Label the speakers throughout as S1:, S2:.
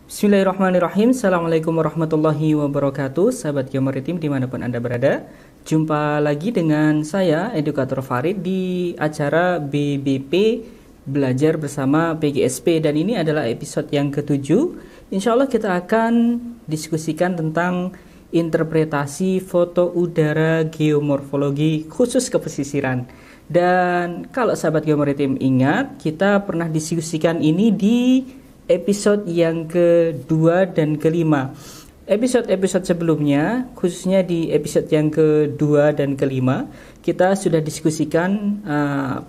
S1: Bismillahirrahmanirrahim. Assalamualaikum warahmatullahi wabarakatuh. Sahabat Geomaritim dimanapun Anda berada, jumpa lagi dengan saya, Edukator Farid, di acara BBP Belajar Bersama PGSP. Dan ini adalah episode yang ke-7. Insya Allah kita akan diskusikan tentang interpretasi foto udara geomorfologi khusus kepesisiran. Dan kalau sahabat Geomaritim ingat, kita pernah diskusikan ini di episode yang kedua dan kelima. Episode-episode sebelumnya, khususnya di episode yang kedua dan kelima, kita sudah diskusikan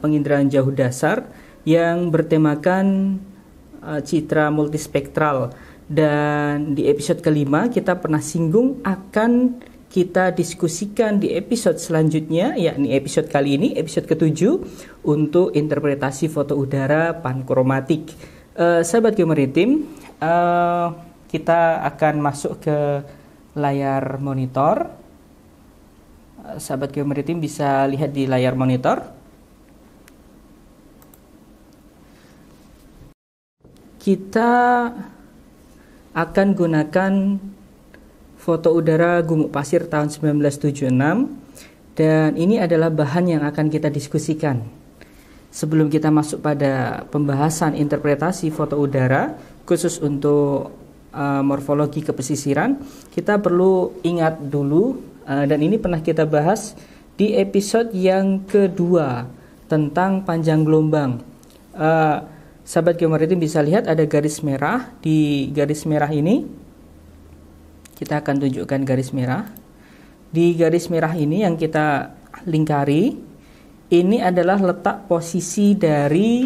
S1: penginderaan jauh dasar yang bertemakan citra multispektral. Dan di episode kelima kita pernah singgung akan kita diskusikan di episode selanjutnya, yakni episode kali ini, episode ke-7, untuk interpretasi foto udara pankromatik. Sahabat Geomaritim, kita akan masuk ke layar monitor. Sahabat Geomaritim bisa lihat di layar monitor. Kita akan gunakan foto udara Gumuk Pasir tahun 1976, dan ini adalah bahan yang akan kita diskusikan. Sebelum kita masuk pada pembahasan interpretasi foto udara khusus untuk morfologi kepesisiran, kita perlu ingat dulu, dan ini pernah kita bahas di episode yang kedua tentang panjang gelombang. Sahabat Geomaritim bisa lihat ada garis merah. Di garis merah ini kita akan tunjukkan garis merah. Di garis merah ini yang kita lingkari, ini adalah letak posisi dari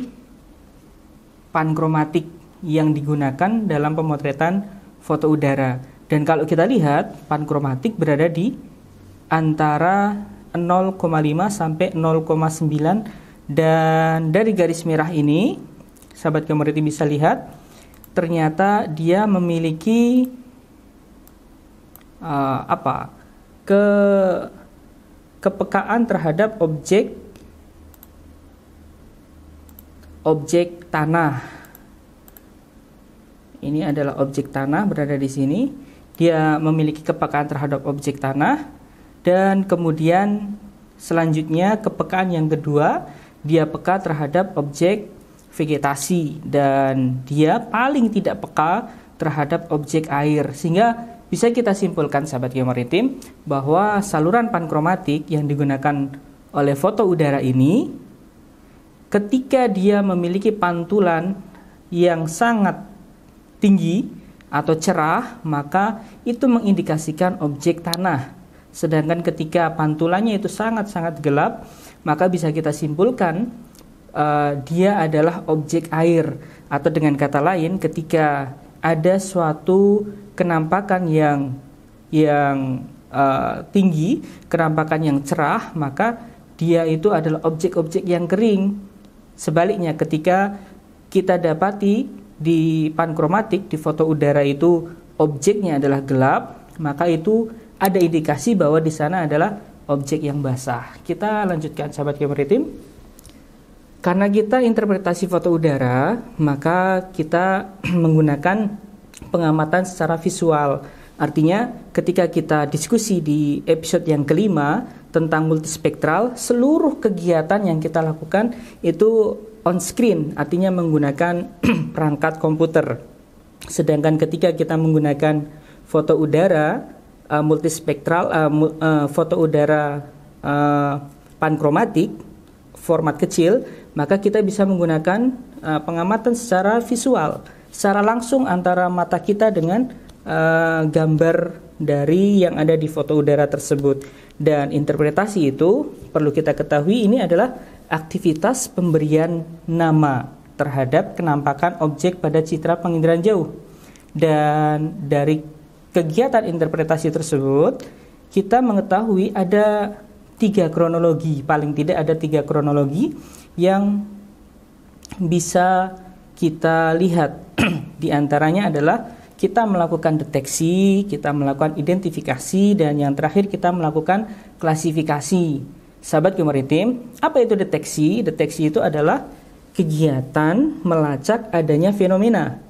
S1: pankromatik yang digunakan dalam pemotretan foto udara. Dan kalau kita lihat, pankromatik berada di antara 0,5 sampai 0,9. Dan dari garis merah ini, sahabat Geomaritim bisa lihat, ternyata dia memiliki kepekaan terhadap objek tanah. Ini adalah objek tanah berada di sini. Dia memiliki kepekaan terhadap objek tanah. Dan kemudian selanjutnya kepekaan yang kedua, dia peka terhadap objek vegetasi. Dan dia paling tidak peka terhadap objek air. Sehingga bisa kita simpulkan sahabat Geomaritim bahwa saluran pankromatik yang digunakan oleh foto udara ini, ketika dia memiliki pantulan yang sangat tinggi atau cerah, maka itu mengindikasikan objek tanah. Sedangkan ketika pantulannya itu sangat-sangat gelap, maka bisa kita simpulkan dia adalah objek air. Atau dengan kata lain, ketika ada suatu kenampakan yang tinggi, kenampakan yang cerah, maka dia itu adalah objek-objek yang kering. Sebaliknya, ketika kita dapati di pankromatik, di foto udara itu objeknya adalah gelap, maka itu ada indikasi bahwa di sana adalah objek yang basah. Kita lanjutkan sahabat Geomaritim. Karena kita interpretasi foto udara, maka kita menggunakan pengamatan secara visual. Artinya ketika kita diskusi di episode yang kelima tentang multispektral, seluruh kegiatan yang kita lakukan itu on screen, artinya menggunakan perangkat komputer. Sedangkan ketika kita menggunakan foto udara multispektral, foto udara pankromatik format kecil, maka kita bisa menggunakan pengamatan secara visual, secara langsung antara mata kita dengan gambar dari yang ada di foto udara tersebut. Dan interpretasi itu perlu kita ketahui, ini adalah aktivitas pemberian nama terhadap kenampakan objek pada citra penginderaan jauh. Dan dari kegiatan interpretasi tersebut, kita mengetahui ada 3 kronologi, paling tidak ada 3 kronologi yang bisa kita lihat. Di antaranya adalah kita melakukan deteksi, kita melakukan identifikasi, dan yang terakhir kita melakukan klasifikasi. Sahabat Geomaritim, apa itu deteksi? Deteksi itu adalah kegiatan melacak adanya fenomena.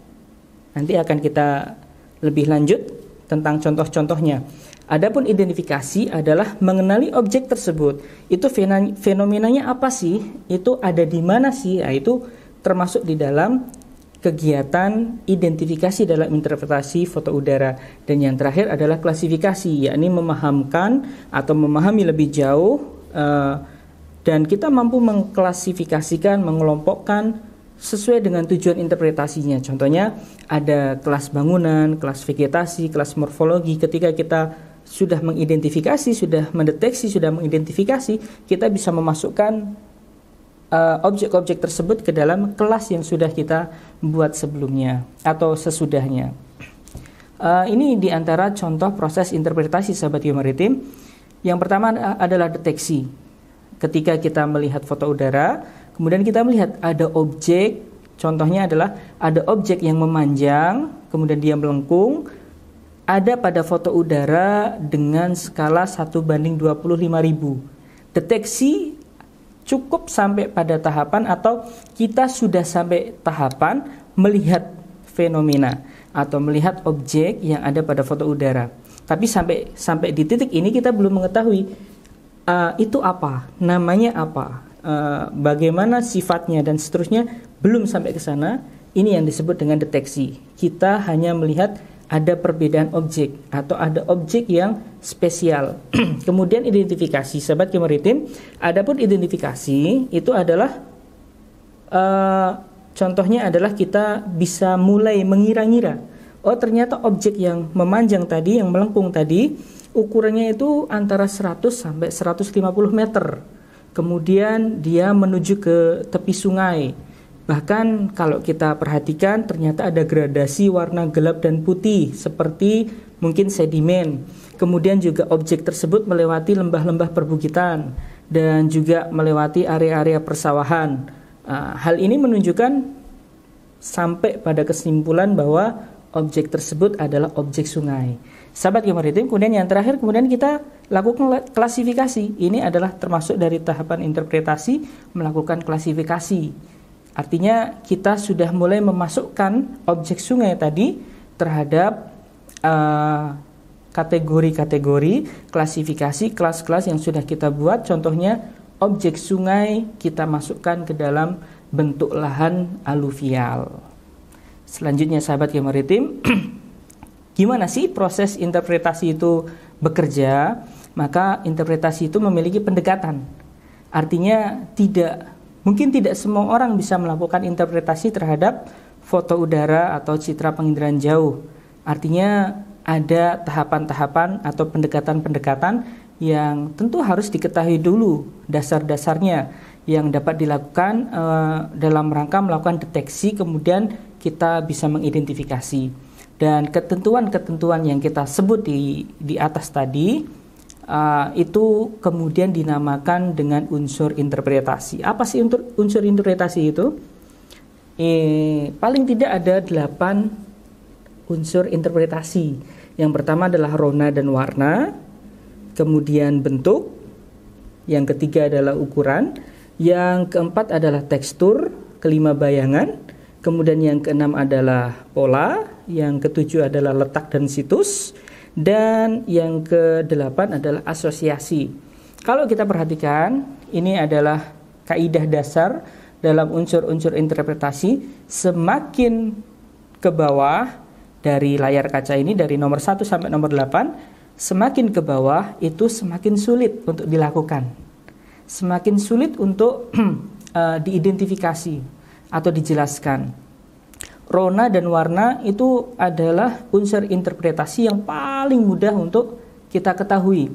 S1: Nanti akan kita lebih lanjut tentang contoh-contohnya. Adapun identifikasi adalah mengenali objek tersebut. Itu fenomenanya apa sih? Itu ada di mana sih? Nah, itu termasuk di dalam kegiatan identifikasi dalam interpretasi foto udara. Dan yang terakhir adalah klasifikasi, yakni memahamkan atau memahami lebih jauh dan kita mampu mengklasifikasikan, mengelompokkan sesuai dengan tujuan interpretasinya. Contohnya ada kelas bangunan, kelas vegetasi, kelas morfologi. Ketika kita sudah mengidentifikasi, sudah mendeteksi, sudah mengidentifikasi, kita bisa memasukkan objek-objek tersebut ke dalam kelas yang sudah kita buat sebelumnya atau sesudahnya. Ini diantara contoh proses interpretasi sahabat geomaritim. Yang pertama adalah deteksi. Ketika kita melihat foto udara, kemudian kita melihat ada objek, contohnya adalah ada objek yang memanjang, kemudian dia melengkung, ada pada foto udara dengan skala 1:25.000. Deteksi cukup sampai pada tahapan atau kita sudah sampai tahapan melihat fenomena atau melihat objek yang ada pada foto udara. Tapi sampai di titik ini kita belum mengetahui itu apa, namanya apa, bagaimana sifatnya dan seterusnya, belum sampai ke sana. Ini yang disebut dengan deteksi. Kita hanya melihat ada perbedaan objek atau ada objek yang spesial. Kemudian identifikasi, sahabat geomaritim. Adapun identifikasi itu adalah contohnya adalah kita bisa mulai mengira-ngira. Oh, ternyata objek yang memanjang tadi, yang melengkung tadi, ukurannya itu antara 100 sampai 150 meter. Kemudian dia menuju ke tepi sungai. Bahkan kalau kita perhatikan ternyata ada gradasi warna gelap dan putih seperti mungkin sedimen. Kemudian juga objek tersebut melewati lembah-lembah perbukitan dan juga melewati area-area persawahan. Hal ini menunjukkan sampai pada kesimpulan bahwa objek tersebut adalah objek sungai. Sahabat geomaritim, kemudian yang terakhir, kemudian kita lakukan klasifikasi. Ini adalah termasuk dari tahapan interpretasi, melakukan klasifikasi. Artinya kita sudah mulai memasukkan objek sungai tadi terhadap kategori-kategori, klasifikasi, kelas-kelas yang sudah kita buat. Contohnya objek sungai kita masukkan ke dalam bentuk lahan aluvial. Selanjutnya sahabat geomaritim, gimana sih proses interpretasi itu bekerja? Maka interpretasi itu memiliki pendekatan. Artinya mungkin tidak semua orang bisa melakukan interpretasi terhadap foto udara atau citra penginderaan jauh. Artinya ada tahapan-tahapan atau pendekatan-pendekatan yang tentu harus diketahui dulu dasar-dasarnya yang dapat dilakukan dalam rangka melakukan deteksi, kemudian kita bisa mengidentifikasi. Dan ketentuan-ketentuan yang kita sebut di atas tadi itu kemudian dinamakan dengan unsur interpretasi. Apa sih unsur interpretasi itu? Paling tidak ada 8 unsur interpretasi. Yang pertama adalah rona dan warna, kemudian bentuk, yang ketiga adalah ukuran, yang keempat adalah tekstur, kelima bayangan, kemudian yang keenam adalah pola, yang ketujuh adalah letak dan situs, dan yang kedelapan adalah asosiasi. Kalau kita perhatikan, ini adalah kaidah dasar dalam unsur-unsur interpretasi. Semakin ke bawah dari layar kaca ini, dari nomor 1 sampai nomor 8, semakin ke bawah itu semakin sulit untuk dilakukan, semakin sulit untuk diidentifikasi atau dijelaskan. Rona dan warna itu adalah unsur interpretasi yang paling mudah untuk kita ketahui.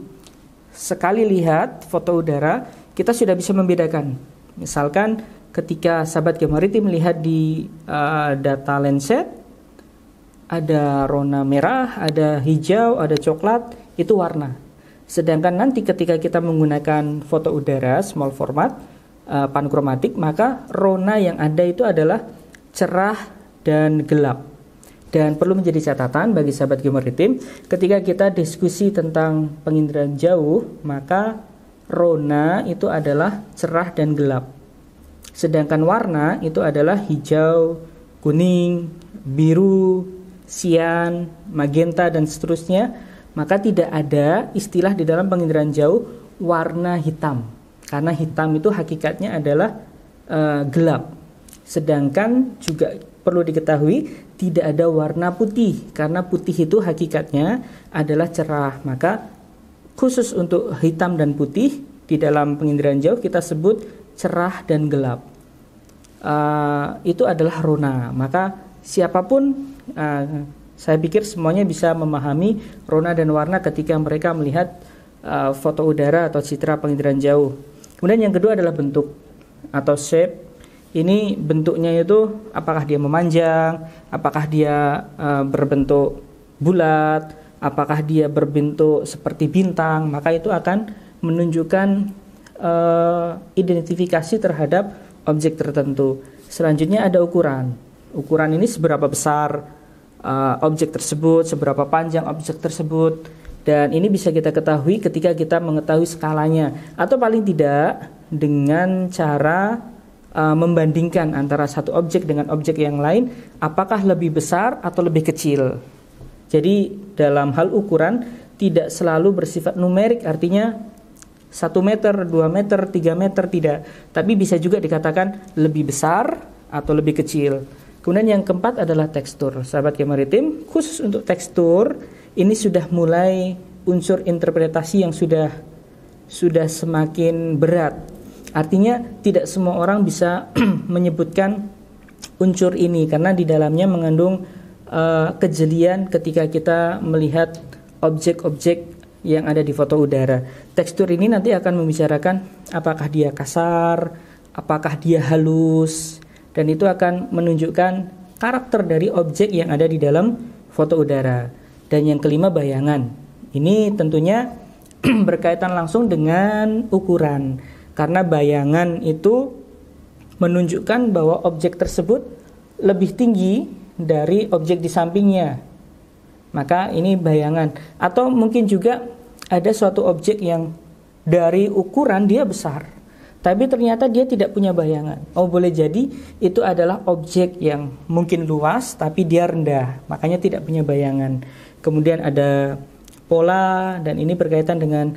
S1: Sekali lihat foto udara, kita sudah bisa membedakan. Misalkan ketika sahabat geomaritim melihat di data Landsat, ada rona merah, ada hijau, ada coklat, itu warna. Sedangkan nanti ketika kita menggunakan foto udara small format pankromatik, maka rona yang ada itu adalah cerah dan gelap. Dan perlu menjadi catatan bagi sahabat geomaritim, ketika kita diskusi tentang penginderaan jauh, maka rona itu adalah cerah dan gelap. Sedangkan warna itu adalah hijau, kuning, biru, sian, magenta, dan seterusnya, maka tidak ada istilah di dalam penginderaan jauh warna hitam. Karena hitam itu hakikatnya adalah gelap. Sedangkan juga perlu diketahui tidak ada warna putih, karena putih itu hakikatnya adalah cerah. Maka khusus untuk hitam dan putih di dalam penginderaan jauh kita sebut cerah dan gelap. Itu adalah rona. Maka siapapun, saya pikir semuanya bisa memahami rona dan warna ketika mereka melihat foto udara atau citra penginderaan jauh. Kemudian yang kedua adalah bentuk atau shape. Ini bentuknya itu apakah dia memanjang, apakah dia berbentuk bulat, apakah dia berbentuk seperti bintang. Maka itu akan menunjukkan identifikasi terhadap objek tertentu. Selanjutnya ada ukuran. Ukuran ini seberapa besar objek tersebut, seberapa panjang objek tersebut. Dan ini bisa kita ketahui ketika kita mengetahui skalanya, atau paling tidak dengan cara membandingkan antara satu objek dengan objek yang lain, apakah lebih besar atau lebih kecil. Jadi dalam hal ukuran tidak selalu bersifat numerik, artinya 1 meter, 2 meter, 3 meter, tidak. Tapi bisa juga dikatakan lebih besar atau lebih kecil. Kemudian yang keempat adalah tekstur. Sahabat Maritim, khusus untuk tekstur, ini sudah mulai unsur interpretasi yang sudah semakin berat. Artinya tidak semua orang bisa menyebutkan unsur ini, karena di dalamnya mengandung kejelian ketika kita melihat objek-objek yang ada di foto udara. Tekstur ini nanti akan membicarakan apakah dia kasar, apakah dia halus, dan itu akan menunjukkan karakter dari objek yang ada di dalam foto udara. Dan yang kelima, bayangan. Ini tentunya berkaitan langsung dengan ukuran. Karena bayangan itu menunjukkan bahwa objek tersebut lebih tinggi dari objek di sampingnya. Maka ini bayangan. Atau mungkin juga ada suatu objek yang dari ukuran dia besar, tapi ternyata dia tidak punya bayangan. Boleh jadi itu adalah objek yang mungkin luas tapi dia rendah, makanya tidak punya bayangan. Kemudian ada pola, dan ini berkaitan dengan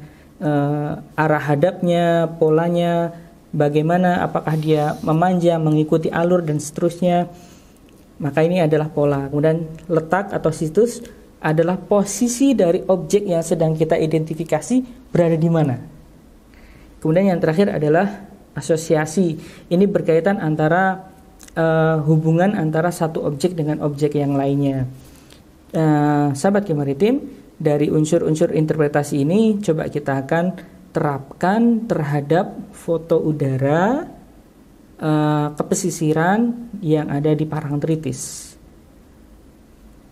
S1: arah hadapnya, polanya, bagaimana, apakah dia memanjang, mengikuti alur, dan seterusnya. Maka ini adalah pola. Kemudian letak atau situs adalah posisi dari objek yang sedang kita identifikasi berada di mana. Kemudian yang terakhir adalah asosiasi. Ini berkaitan antara hubungan antara satu objek dengan objek yang lainnya. Sahabat Maritim, dari unsur-unsur interpretasi ini coba kita akan terapkan terhadap foto udara kepesisiran yang ada di Parangtritis.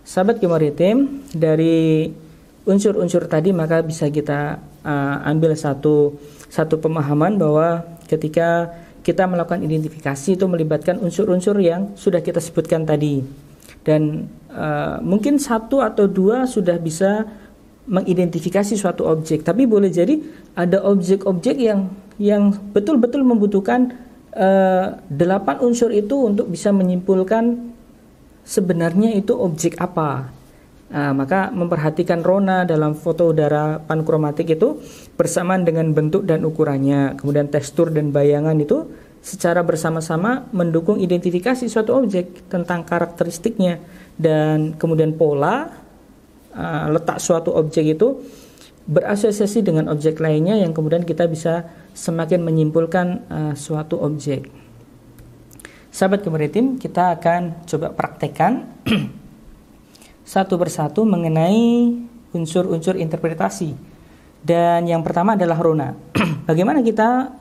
S1: Sahabat Maritim, dari unsur-unsur tadi maka bisa kita ambil satu pemahaman bahwa ketika kita melakukan identifikasi itu melibatkan unsur-unsur yang sudah kita sebutkan tadi. Dan mungkin 1 atau 2 sudah bisa mengidentifikasi suatu objek, tapi boleh jadi ada objek-objek yang betul-betul membutuhkan 8 unsur itu untuk bisa menyimpulkan sebenarnya itu objek apa. Maka memperhatikan rona dalam foto udara pankromatik itu bersamaan dengan bentuk dan ukurannya, kemudian tekstur dan bayangan itu secara bersama-sama mendukung identifikasi suatu objek tentang karakteristiknya, dan kemudian pola letak suatu objek itu berasosiasi dengan objek lainnya yang kemudian kita bisa semakin menyimpulkan suatu objek. Sahabat Maritim, kita akan coba praktekkan satu persatu mengenai unsur-unsur interpretasi. Dan yang pertama adalah rona. Bagaimana kita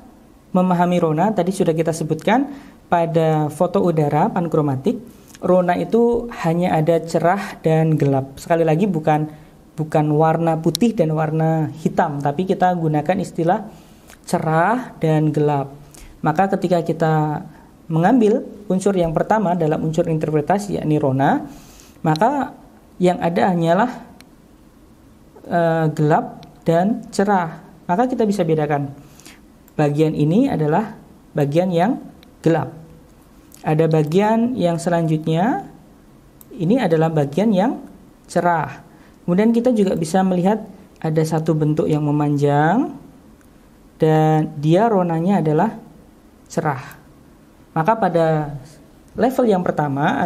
S1: memahami rona? Tadi sudah kita sebutkan pada foto udara pankromatik, rona itu hanya ada cerah dan gelap. Sekali lagi bukan warna putih dan warna hitam, tapi kita gunakan istilah cerah dan gelap. Maka ketika kita mengambil unsur yang pertama dalam unsur interpretasi yakni rona, maka yang ada hanyalah gelap dan cerah. Maka kita bisa bedakan bagian ini adalah bagian yang gelap. Ada bagian yang selanjutnya, ini adalah bagian yang cerah. Kemudian kita juga bisa melihat ada satu bentuk yang memanjang dan dia ronanya adalah cerah. Maka pada level yang pertama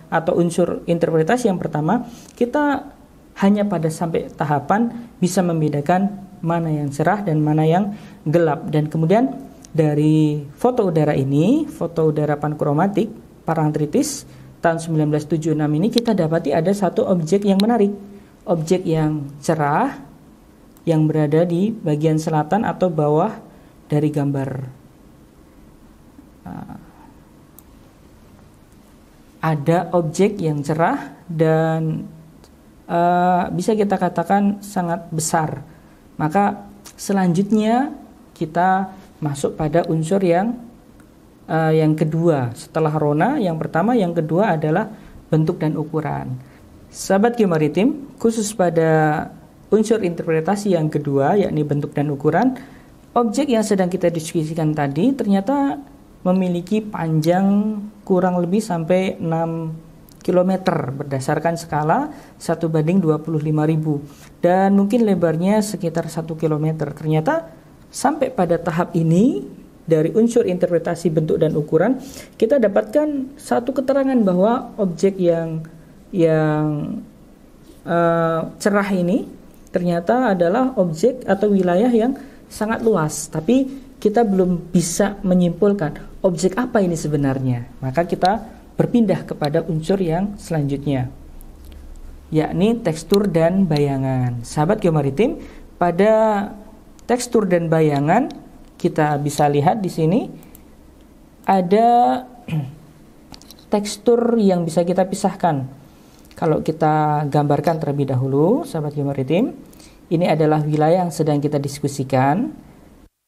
S1: atau unsur interpretasi yang pertama, kita hanya pada sampai tahapan bisa membedakan mana yang cerah dan mana yang gelap. Dan kemudian dari foto udara ini, foto udara pankromatik Parangtritis tahun 1976 ini, kita dapati ada satu objek yang menarik. Objek yang cerah yang berada di bagian selatan atau bawah dari gambar. Ada objek yang cerah dan bisa kita katakan sangat besar. Maka selanjutnya kita masuk pada unsur yang kedua. Setelah rona, yang pertama, yang kedua adalah bentuk dan ukuran. Sahabat Geomaritim, khusus pada unsur interpretasi yang kedua, yakni bentuk dan ukuran, objek yang sedang kita diskusikan tadi ternyata memiliki panjang kurang lebih sampai 6 km berdasarkan skala 1:25.000 dan mungkin lebarnya sekitar 1 km. Ternyata sampai pada tahap ini dari unsur interpretasi bentuk dan ukuran, kita dapatkan satu keterangan bahwa objek yang cerah ini ternyata adalah objek atau wilayah yang sangat luas, tapi kita belum bisa menyimpulkan objek apa ini sebenarnya. Maka kita berpindah kepada unsur yang selanjutnya, yakni tekstur dan bayangan. Sahabat Geomaritim, pada tekstur dan bayangan kita bisa lihat di sini ada tekstur yang bisa kita pisahkan. Kalau kita gambarkan terlebih dahulu, sahabat Geomaritim, ini adalah wilayah yang sedang kita diskusikan.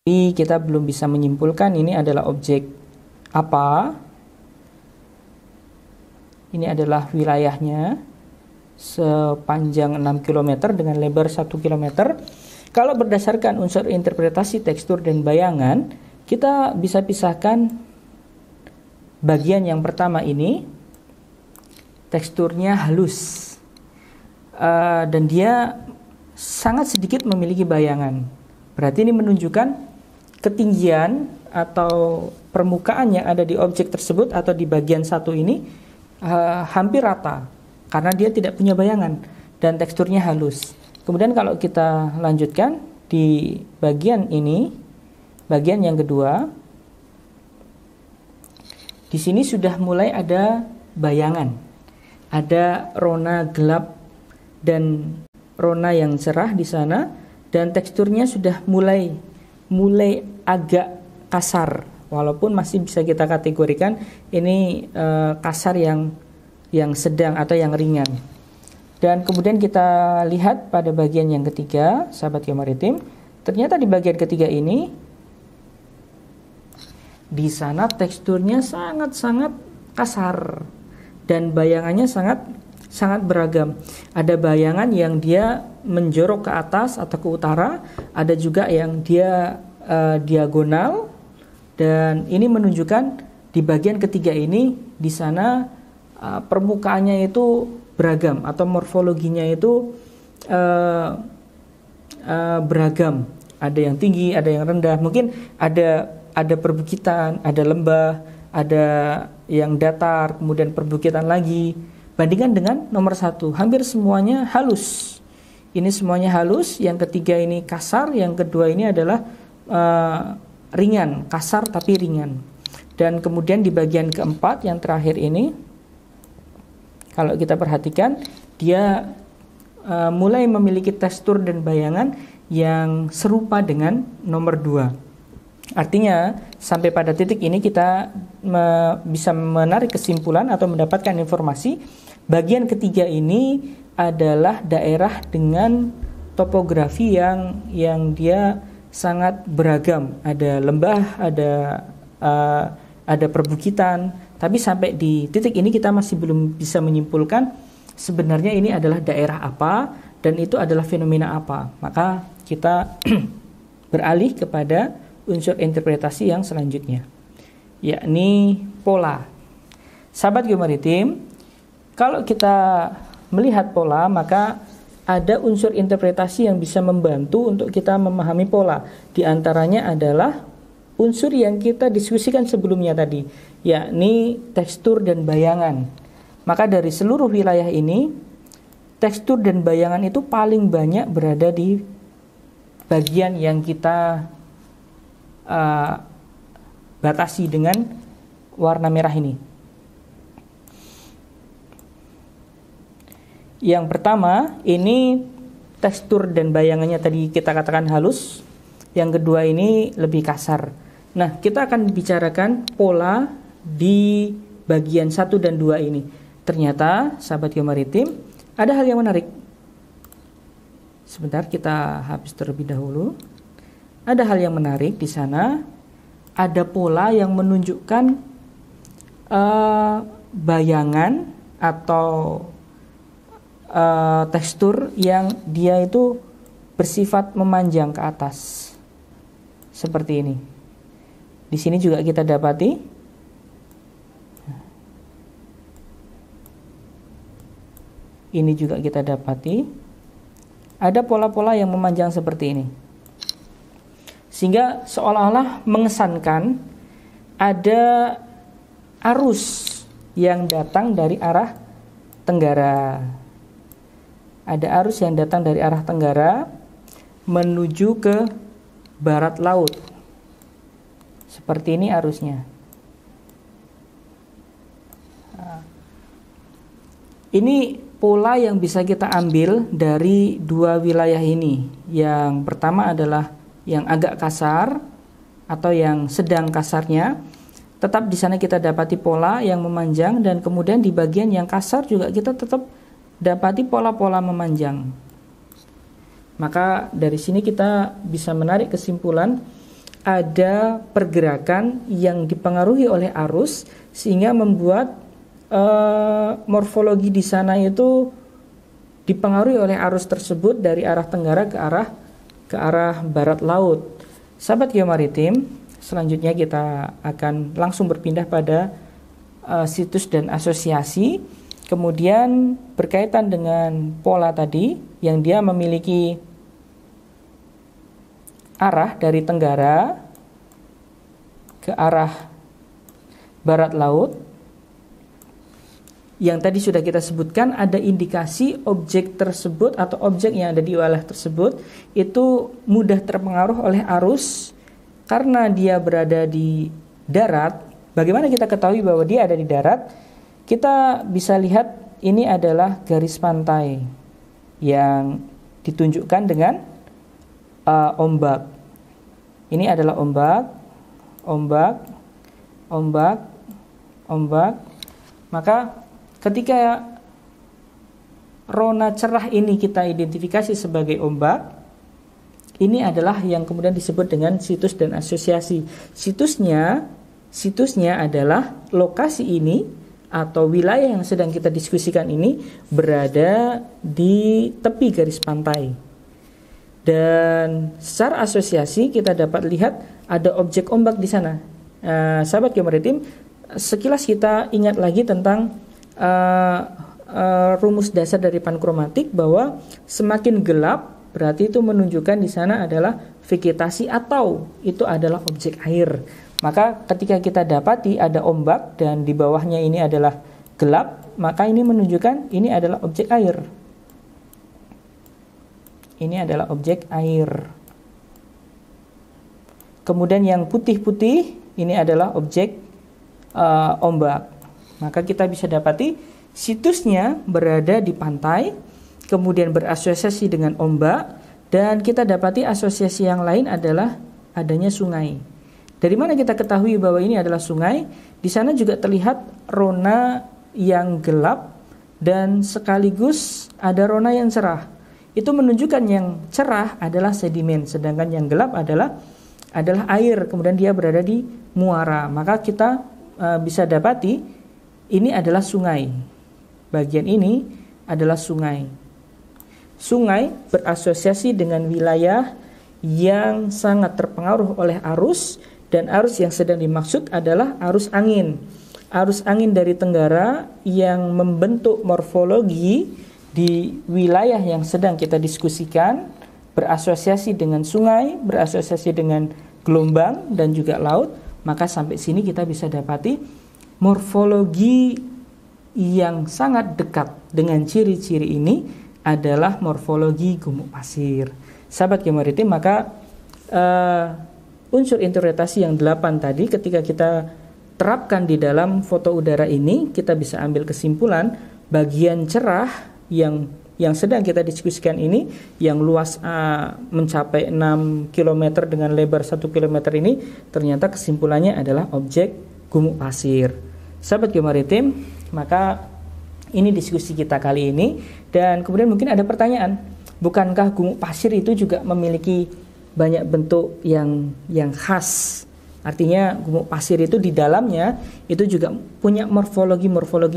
S1: Tapi kita belum bisa menyimpulkan ini adalah objek apa. Ini adalah wilayahnya sepanjang 6 km dengan lebar 1 km. Kalau berdasarkan unsur interpretasi tekstur dan bayangan, kita bisa pisahkan bagian yang pertama ini, teksturnya halus dan dia sangat sedikit memiliki bayangan. Berarti ini menunjukkan ketinggian atau permukaan yang ada di objek tersebut atau di bagian satu ini hampir rata karena dia tidak punya bayangan dan teksturnya halus. Kemudian kalau kita lanjutkan di bagian ini, bagian yang kedua, di sini sudah mulai ada bayangan, ada rona gelap dan rona yang cerah di sana, dan teksturnya sudah mulai agak kasar, walaupun masih bisa kita kategorikan ini kasar yang sedang atau yang ringan. Dan kemudian kita lihat pada bagian yang ketiga, sahabat Geomaritim, ternyata di bagian ketiga ini, di sana teksturnya sangat-sangat kasar dan bayangannya sangat beragam. Ada bayangan yang dia menjorok ke atas atau ke utara, ada juga yang dia diagonal, dan ini menunjukkan di bagian ketiga ini di sana permukaannya itu beragam atau morfologinya itu beragam. Ada yang tinggi, ada yang rendah. Mungkin ada perbukitan, ada lembah, ada yang datar, kemudian perbukitan lagi. Bandingkan dengan nomor 1, hampir semuanya halus. Ini semuanya halus. Yang ketiga ini kasar. Yang kedua ini adalah ringan, kasar tapi ringan. Dan kemudian di bagian keempat yang terakhir ini, kalau kita perhatikan, dia mulai memiliki tekstur dan bayangan yang serupa dengan nomor 2. Artinya, sampai pada titik ini kita bisa menarik kesimpulan atau mendapatkan informasi, bagian ketiga ini adalah daerah dengan topografi yang dia sangat beragam. Ada lembah, ada perbukitan. Tapi sampai di titik ini kita masih belum bisa menyimpulkan sebenarnya ini adalah daerah apa dan itu adalah fenomena apa. Maka kita beralih kepada unsur interpretasi yang selanjutnya, yakni pola. Sahabat geomaritim, kalau kita melihat pola, maka ada unsur interpretasi yang bisa membantu untuk kita memahami pola. Di antaranya adalah unsur yang kita diskusikan sebelumnya tadi, yakni tekstur dan bayangan. Maka dari seluruh wilayah ini, tekstur dan bayangan itu paling banyak berada di bagian yang kita batasi dengan warna merah ini. Yang pertama, ini tekstur dan bayangannya tadi kita katakan halus. Yang kedua ini lebih kasar. Nah, kita akan bicarakan pola di bagian 1 dan 2 ini. Ternyata, sahabat geomaritim, ada hal yang menarik. Sebentar, kita hapus terlebih dahulu. Ada hal yang menarik di sana. Ada pola yang menunjukkan bayangan atau tekstur yang dia itu bersifat memanjang ke atas seperti ini. Di sini juga kita dapati ini juga kita dapati ada pola-pola yang memanjang seperti ini, sehingga seolah-olah mengesankan ada arus yang datang dari arah tenggara. Ada arus yang datang dari arah tenggara menuju ke barat laut. Seperti ini arusnya. Ini pola yang bisa kita ambil dari dua wilayah ini. Yang pertama adalah yang agak kasar atau yang sedang kasarnya. Tetap di sana kita dapati pola yang memanjang, dan kemudian di bagian yang kasar juga kita tetap dapati pola-pola memanjang. Maka dari sini kita bisa menarik kesimpulan ada pergerakan yang dipengaruhi oleh arus sehingga membuat morfologi di sana itu dipengaruhi oleh arus tersebut dari arah tenggara ke arah barat laut. Sahabat geomaritim, selanjutnya kita akan langsung berpindah pada situs dan asosiasi. Kemudian berkaitan dengan pola tadi yang dia memiliki arah dari tenggara ke arah barat laut. Yang tadi sudah kita sebutkan, ada indikasi objek tersebut atau objek yang ada di wilayah tersebut itu mudah terpengaruh oleh arus karena dia berada di darat. Bagaimana kita ketahui bahwa dia ada di darat? Kita bisa lihat ini adalah garis pantai yang ditunjukkan dengan ombak. Ini adalah ombak, ombak, ombak, ombak. Maka ketika rona cerah ini kita identifikasi sebagai ombak, ini adalah yang kemudian disebut dengan situs dan asosiasi. Situsnya adalah lokasi ini atau wilayah yang sedang kita diskusikan ini berada di tepi garis pantai. Dan secara asosiasi kita dapat lihat ada objek ombak di sana. Sahabat geomaritim, sekilas kita ingat lagi tentang rumus dasar dari pankromatik bahwa semakin gelap berarti itu menunjukkan di sana adalah vegetasi atau itu adalah objek air. Maka ketika kita dapati ada ombak dan di bawahnya ini adalah gelap, maka ini menunjukkan ini adalah objek air. Ini adalah objek air. Kemudian yang putih-putih ini adalah objek ombak. Maka kita bisa dapati situsnya berada di pantai, kemudian berasosiasi dengan ombak, dan kita dapati asosiasi yang lain adalah adanya sungai. Dari mana kita ketahui bahwa ini adalah sungai? Di sana juga terlihat rona yang gelap dan sekaligus ada rona yang cerah. Itu menunjukkan yang cerah adalah sedimen, sedangkan yang gelap adalah air. Kemudian dia berada di muara. Maka kita bisa dapati ini adalah sungai. Bagian ini adalah sungai. Sungai berasosiasi dengan wilayah yang sangat terpengaruh oleh arus. Dan arus yang sedang dimaksud adalah arus angin. arus angin dari tenggara yang membentuk morfologi di wilayah yang sedang kita diskusikan, berasosiasi dengan sungai, berasosiasi dengan gelombang dan juga laut, maka sampai sini kita bisa dapati morfologi yang sangat dekat dengan ciri-ciri ini adalah morfologi gumuk pasir. Sahabat Geomaritim, maka unsur interpretasi yang 8 tadi ketika kita terapkan di dalam foto udara ini, kita bisa ambil kesimpulan bagian cerah yang sedang kita diskusikan ini, yang luas mencapai 6 km dengan lebar 1 km ini, ternyata kesimpulannya adalah objek gumuk pasir. Sahabat Geomaritim, maka ini diskusi kita kali ini, dan kemudian mungkin ada pertanyaan, bukankah gumuk pasir itu juga memiliki banyak bentuk yang khas? Artinya gumuk pasir itu di dalamnya itu juga punya morfologi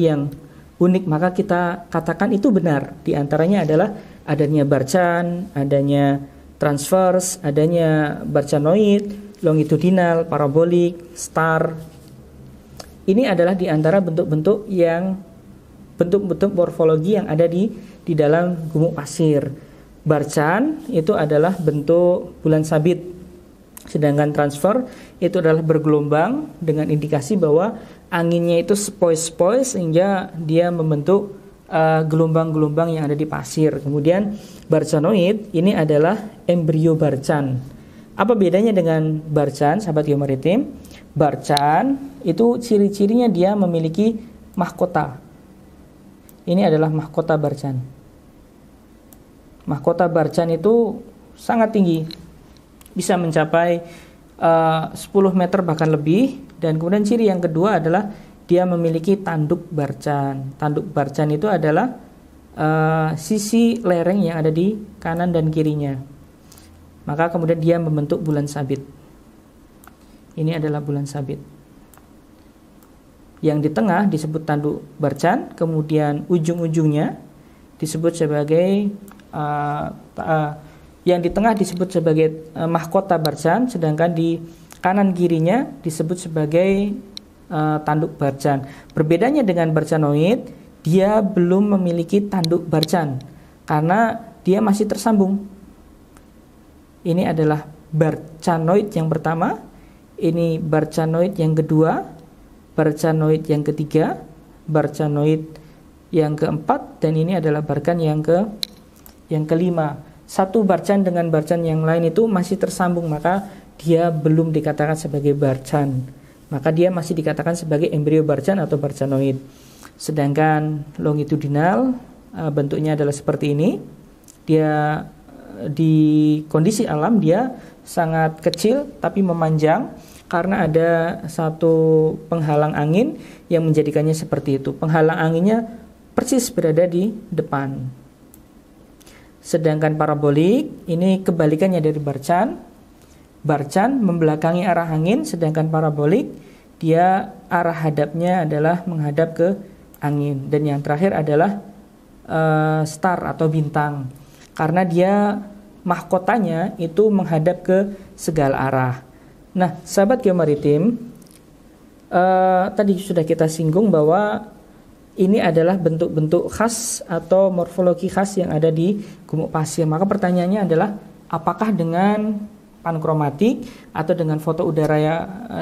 S1: yang unik, maka kita katakan itu benar. Di antaranya adalah adanya barcan, adanya transverse, adanya barcanoid, longitudinal, parabolik, star. Ini adalah di antara bentuk-bentuk morfologi yang ada di dalam gumuk pasir. Barcan itu adalah bentuk bulan sabit, sedangkan transfer itu adalah bergelombang dengan indikasi bahwa anginnya itu sepoi-sepoi sehingga dia membentuk gelombang-gelombang yang ada di pasir. Kemudian barcanoid ini adalah embrio barcan. Apa bedanya dengan barcan, sahabat Geomaritim? Barcan itu ciri-cirinya dia memiliki mahkota. Ini adalah mahkota barcan. Mahkota barcan itu sangat tinggi, bisa mencapai 10 meter bahkan lebih. Dan kemudian ciri yang kedua adalah dia memiliki tanduk barcan. Tanduk barcan itu adalah sisi lereng yang ada di kanan dan kirinya. Maka kemudian dia membentuk bulan sabit. Ini adalah bulan sabit. Yang di tengah disebut tanduk barcan, kemudian ujung-ujungnya disebut sebagai yang di tengah disebut sebagai mahkota barcan, sedangkan di kanan kirinya disebut sebagai tanduk barcan. Berbedanya dengan barcanoid, dia belum memiliki tanduk barcan karena dia masih tersambung. Ini adalah barcanoid yang pertama, ini barcanoid yang kedua, barcanoid yang ketiga, barcanoid yang keempat, dan ini adalah barcan yang kelima. Satu barcan dengan barcan yang lain itu masih tersambung, maka dia belum dikatakan sebagai barcan. Maka dia masih dikatakan sebagai embrio barcan atau barcanoid. Sedangkan longitudinal bentuknya adalah seperti ini. Dia di kondisi alam dia sangat kecil tapi memanjang karena ada satu penghalang angin yang menjadikannya seperti itu. Penghalang anginnya persis berada di depan. Sedangkan parabolik ini kebalikannya dari barcan. Barcan membelakangi arah angin, sedangkan parabolik dia arah hadapnya adalah menghadap ke angin. Dan yang terakhir adalah star atau bintang, karena dia mahkotanya itu menghadap ke segala arah. Nah, sahabat Geomaritim, tadi sudah kita singgung bahwa ini adalah bentuk-bentuk khas atau morfologi khas yang ada di gumuk pasir. Maka pertanyaannya adalah, apakah dengan pankromatik atau dengan foto udara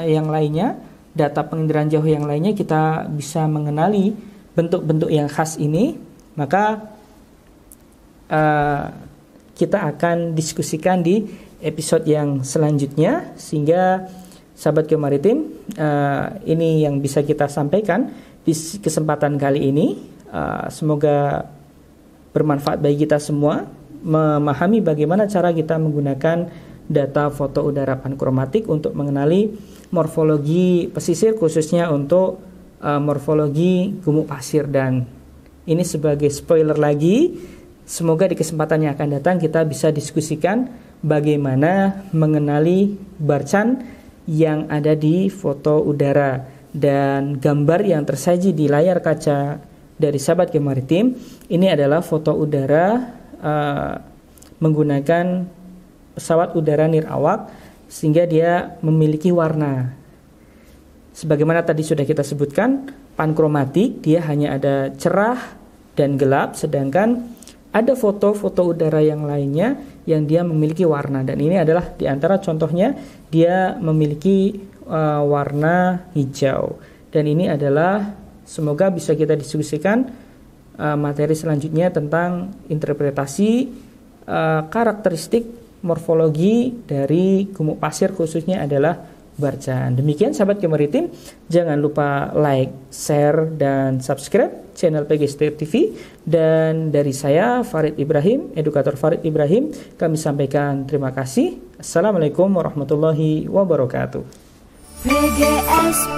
S1: yang lainnya, data penginderaan jauh yang lainnya, kita bisa mengenali bentuk-bentuk yang khas ini? Maka kita akan diskusikan di episode yang selanjutnya, sehingga sahabat Geomaritim, ini yang bisa kita sampaikan di kesempatan kali ini. Semoga bermanfaat bagi kita semua memahami bagaimana cara kita menggunakan data foto udara pankromatik untuk mengenali morfologi pesisir, khususnya untuk morfologi gumuk pasir. Dan ini sebagai spoiler lagi, semoga di kesempatan yang akan datang kita bisa diskusikan bagaimana mengenali barcan yang ada di foto udara. Dan gambar yang tersaji di layar kaca dari sahabat Geomaritim ini adalah foto udara menggunakan pesawat udara nirawak, sehingga dia memiliki warna. Sebagaimana tadi sudah kita sebutkan, pankromatik dia hanya ada cerah dan gelap, sedangkan ada foto-foto udara yang lainnya yang dia memiliki warna, dan ini adalah di antara contohnya, dia memiliki warna hijau. Dan ini adalah, semoga bisa kita diskusikan materi selanjutnya tentang interpretasi karakteristik morfologi dari gumuk pasir, khususnya adalah Barjan. Demikian sahabat Geomaritim, jangan lupa like, share, dan subscribe channel PGST TV. Dan dari saya Farid Ibrahim, edukator Farid Ibrahim, kami sampaikan terima kasih. Assalamualaikum warahmatullahi wabarakatuh. PGSP